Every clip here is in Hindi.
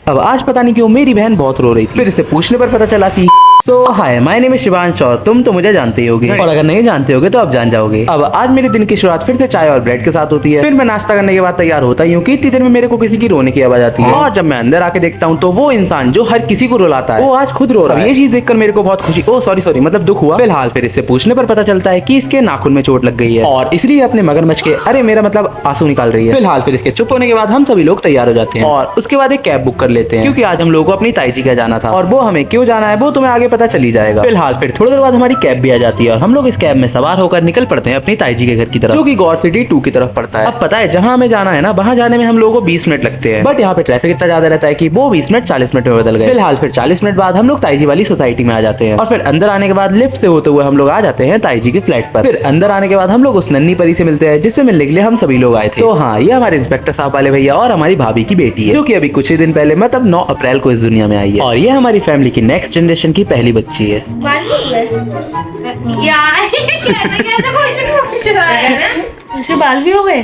अब आज पता नहीं क्यों मेरी बहन बहुत रो रही थी। फिर इसे पूछने पर पता चला कि hi my name is Shivansh और तुम तो मुझे जानते ही होगे, और अगर नहीं जानते होगे तो अब जान जाओगे। अब आज मेरे दिन की शुरुआत फिर से चाय और ब्रेड के साथ होती है। फिर मैं नाश्ता करने के बाद तैयार होता ही हूँ कि इतनी देर में मेरे को किसी की रोने की आवाज आती है, और जब मैं अंदर आके देखता हूँ तो वो इंसान जो हर किसी को रुलाता है वो आज खुद रो रहा है। ये चीज देखकर मेरे को बहुत खुशी सॉरी मतलब दुख हुआ। फिलहाल फिर इससे पूछने पर पता चलता है कि इसके नाखून में चोट लग गई है और इसलिए अपने मगरमच्छ के मेरा मतलब आंसू निकाल रही है। फिलहाल फिर इसके चुप होने के बाद हम सभी लोग तैयार हो जाते हैं और उसके बाद एक कैब बुक कर लेते हैं, क्योंकि आज हम लोगों को अपनी ताई जी के जाना था और वो हमें क्यों जाना है वो तुम्हें आगे पता चली जाएगा। फिलहाल फिर थोड़ी देर बाद हमारी कैब भी आ जाती है और हम लोग इस कैब में सवार होकर निकल पड़ते हैं अपनी ताई जी के घर की तरफ, जो कि गौर सिटी 2 की तरफ पड़ता है। अब पता है जहाँ हमें जाना है ना, वहाँ जाने में हम लोगों को 20 मिनट लगते हैं, बट यहाँ पे ट्रैफिक इतना ज्यादा रहता है कि वो 20 मिनट 40 मिनट में बदल गए। फिलहाल फिर 40 मिनट बाद हम लोग ताई जी वाली सोसाइटी में आ जाते हैं और फिर अंदर आने के बाद लिफ्ट से होते हुए हम लोग आ जाते हैं ताई जी के फ्लैट पर। फिर अंदर आने के बाद हम लोग उस नन्ही परी से मिलते हैं जिससे मिलने के लिए हम सभी लोग आए थे। तो हाँ, ये हमारे इंस्पेक्टर साहब वाले भैया और हमारी भाभी की बेटी है, जो कि अभी कुछ ही दिन पहले मतलब 9 अप्रैल को इस दुनिया में आई है, और ये हमारी फैमिली की नेक्स्ट जनरेशन की पहली बच्ची है। यार कैसे कैसे क्वेश्चन पूछ रहा है ना, इसे बाल भी हो गए।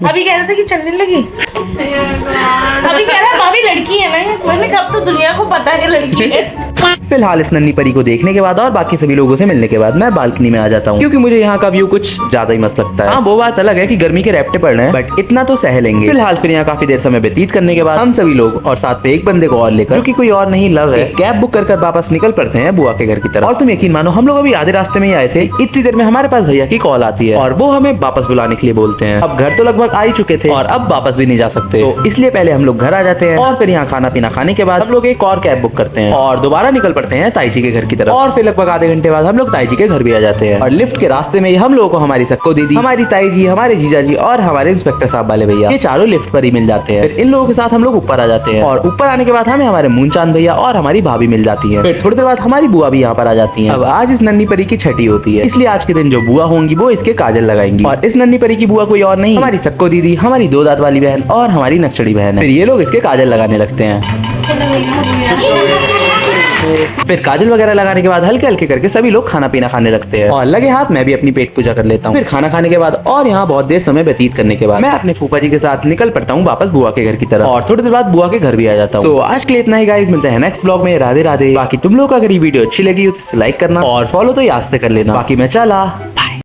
अभी कह रहा था कि चलने लगी, अभी कह रहा है भाभी लड़की है ना। मैंने कब तो दुनिया को पता है लड़की है। फिलहाल इस नन्ही परी को देखने के बाद और बाकी सभी लोगों से मिलने के बाद मैं बालकनी में आ जाता हूँ, क्योंकि मुझे यहाँ का व्यू कुछ ज्यादा ही मस्त लगता है। हाँ, वो बात अलग है कि गर्मी के रैप्टे पड़ रहे हैं, बट इतना तो सह लेंगे। फिलहाल फिर यहाँ काफी देर समय व्यतीत करने के बाद हम सभी लोग और साथ पे एक बंदे को और लेकर, जो कि कोई और नहीं लव है, कैब बुक कर वापस निकल पड़ते हैं बुआ के घर की तरफ। और तुम यकीन मानो हम लोग अभी आधे रास्ते में ही आए थे, इतनी देर में हमारे पास भैया की कॉल आती है और वो हमें वापस बुलाने के लिए बोलते हैं। अब घर तो लगभग आ ही चुके थे और अब वापस भी नहीं जा सकते, तो इसलिए पहले हम लोग घर आ जाते हैं और फिर यहाँ खाना पीना खाने के बाद हम लोग एक और कैब बुक करते हैं और दोबारा निकल पड़ते हैं ताई जी के घर की तरफ। और फिर लगभग आधे घंटे बाद हम लोग ताई जी के घर भी आ जाते हैं और लिफ्ट के रास्ते में ही हम लोगों को हमारी सक्को दीदी, हमारी ताई जी, हमारे जीजा जी और हमारे इंस्पेक्टर साहब वाले भैया, ये चारों लिफ्ट पर ही मिल जाते हैं। फिर इन लोगों के साथ हम लोग ऊपर आ जाते हैं और ऊपर आने के बाद हमें हमारे मूनचांद भैया और हमारी भाभी मिल जाती है। फिर थोड़ी देर बाद हमारी बुआ भी यहाँ पर आ जाती है। अब आज इस नन्ही परी की छठी होती है, इसलिए आज के दिन जो बुआ होंगी वो इसके काजल लगाएंगी, और इस नन्ही परी की बुआ कोई और नहीं, हमारी सक्को दीदी, हमारी 2 दांत वाली बहन और हमारी नक्सड़ी बहन है। फिर ये लोग इसके काजल लगाने लगते हैं। फिर काजल वगैरह लगाने के बाद हल्के हल्के करके सभी लोग खाना पीना खाने लगते हैं और लगे हाथ मैं भी अपनी पेट पूजा कर लेता हूँ। फिर खाना खाने के बाद और यहाँ बहुत देर समय व्यतीत करने के बाद मैं अपने फूफा जी के साथ निकल पड़ता हूँ वापस बुआ के घर की तरफ, और थोड़ी देर बाद बुआ के घर भी आ जाता हूँ। तो आज के लिए इतना ही गाइस, मिलते हैं नेक्स्ट ब्लॉग में। राधे राधे। बाकी तुम लोग अगर ये वीडियो अच्छी लगी हो तो लाइक करना और फॉलो तो याद से कर लेना। बाकी मैं चला।